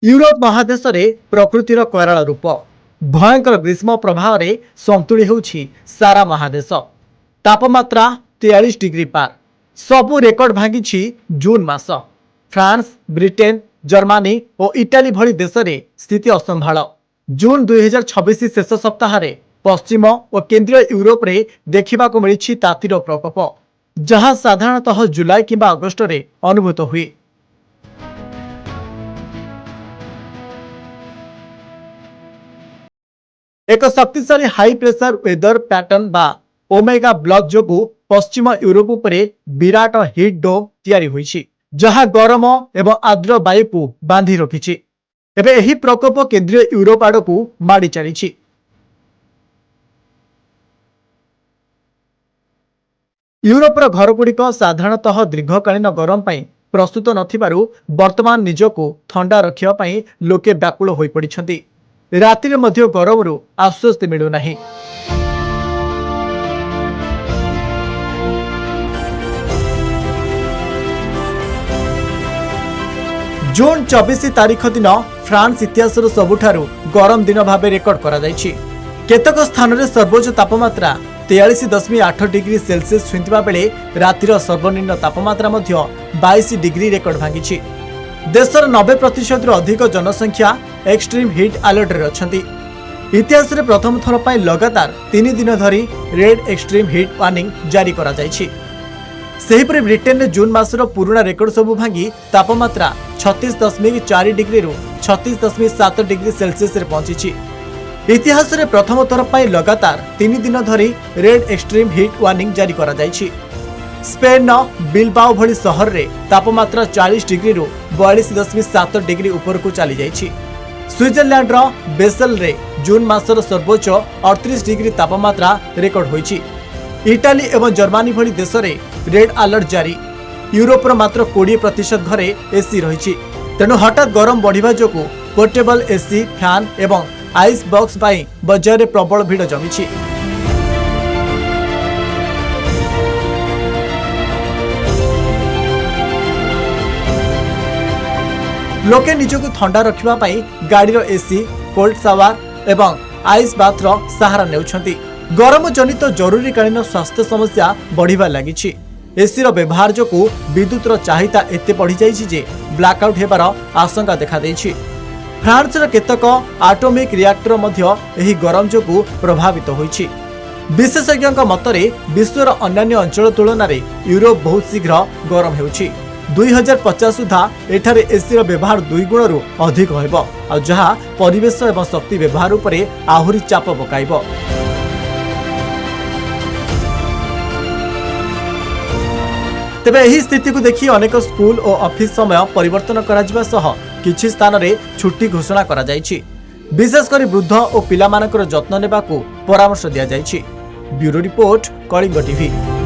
Europe महादेश में प्रकृतिर कराल रूप भयंकर ग्रीष्म प्रभाव में संतुली होउछि सारा महादेश। तापमात्रा 43 डिग्री पार सबु रेकर्ड भांगी जून मास। फ्रांस, ब्रिटेन, जर्मनी और इटाली भली देश में स्थिति असंभाल। जून 2026 शेष सप्ताह पश्चिम और केंद्रीय यूरोप रे देखा मिली तातीर प्रकोप, जहां साधारणतः जुलाई किंबा अगस्ट रे अनुभूत हुए। एक शक्तिशाली हाई प्रेशर वेदर पैटर्न बा ओमेगा ब्लॉक जोगु पश्चिम यूरोप उपरे विराट हिट डोम तैयारी होईछि, जहां गरम एवं आर्द्र वायु को बांधि रखिछि। एबे एही प्रकोप केंद्रीय यूरोप आड़कू माड़ी चलिछि। यूरोपर घरगुड़िक साधारणतः दीर्घकालीन गरम पाई प्रस्तुत नथिबारु वर्तमान निजको ठंडा रखिया पाई लोके व्याकुल होई पड़िछन्ति। राति मध्य गरमरू आश्वस्ति मिलू नहीं। जून 24 तारीख दिन फ्रांस इतिहास सबुठारु गरम दिन भाव रेकर्ड करा जायछि। केतक स्थान रे सर्वोच्च तापमात्रा 43.8 डिग्री सेल्सियस छुइंतिबा बेले रातिर सर्वनिम्न तापमात्रा मध्य 22 डिग्री रेकर्ड भांगिछि। देशर 90% अधिक जनसंख्या एक्सट्रीम हिट अलर्ट रे अछंती। इतिहास रे प्रथम थर पाई लगातार 3 दिन धरी रेड एक्सट्रीम हिट वार्निंग जारी करा जायछि। सेहिपरि ब्रिटेन रे जून मासर पुराना रेकर्ड सबु भांगी तापमात्रा 36.4 डिग्री रु 36.7 डिग्री सेल्सियस रे पहुंची। इतिहास रे प्रथम थर पाई लगातार 3 दिन धरी रेड एक्सट्रीम हिट वार्निंग जारी करा जायछि। स्पेन बिलबाओ भली शहर रे तापमात्रा 40 डिग्री रु 42.7 डिग्री ऊपर को चली जाइछि। स्विट्जरलैंड रो बेसेल रे जून मासर सर्वोच्च 38 डिग्री तापमात्रा रेकर्ड होइछि। इटाली एवं जर्मनी भली देश रे रेड अलर्ट जारी। यूरोप रो मात्र 20% घरे एसी रहिछि। तेणु हठात गरम बढ़िबा जोगु पोर्टेबल एसी, फैन एवं आइस बॉक्स पाई बजार रे प्रबल भीड़ जमिछि। लोके निजको ठंडा रखिबा पाई गाड़ी रो एसी, कोल्ड शावर एवं आइस बाथ रो सहारा नेउछंती। गरम जनित जरूरीकालीन स्वास्थ्य समस्या बढ़िबा लागिछि। एसी रो व्यवहार जोकु विद्युत रो चाहिदा एते बढ़ी जाइछि जे ब्लैकआउट हेबार आशंका देखा दैछि। फ्रांस रो केतक एटॉमिक रिएक्टर मध्य एही गरम जोकु प्रभावित होइछि। विशेषज्ञक मतरे विश्वर अन्य अंचल तुलन में यूरोप बहुत शीघ्र गरम हेउछि। 2050 सुधा एठारे एसी रो व्यवहार 2 गुणरू अधिक होइबो, जहाँ परिवेश एवं शक्ति व्यवहार उपरे आहुरी चाप पकाइबो। तेबे एही स्थिति को देखि अनेक स्कूल और ऑफिस समय परिवर्तन करा जिबा सह किछि स्थान रे छुट्टी घोषणा करा जायछि। विशेष करी वृद्ध और पिला मानकर जत्न नेबाकू परामर्श दिया जायछि। Bureau report, Kalinga TV.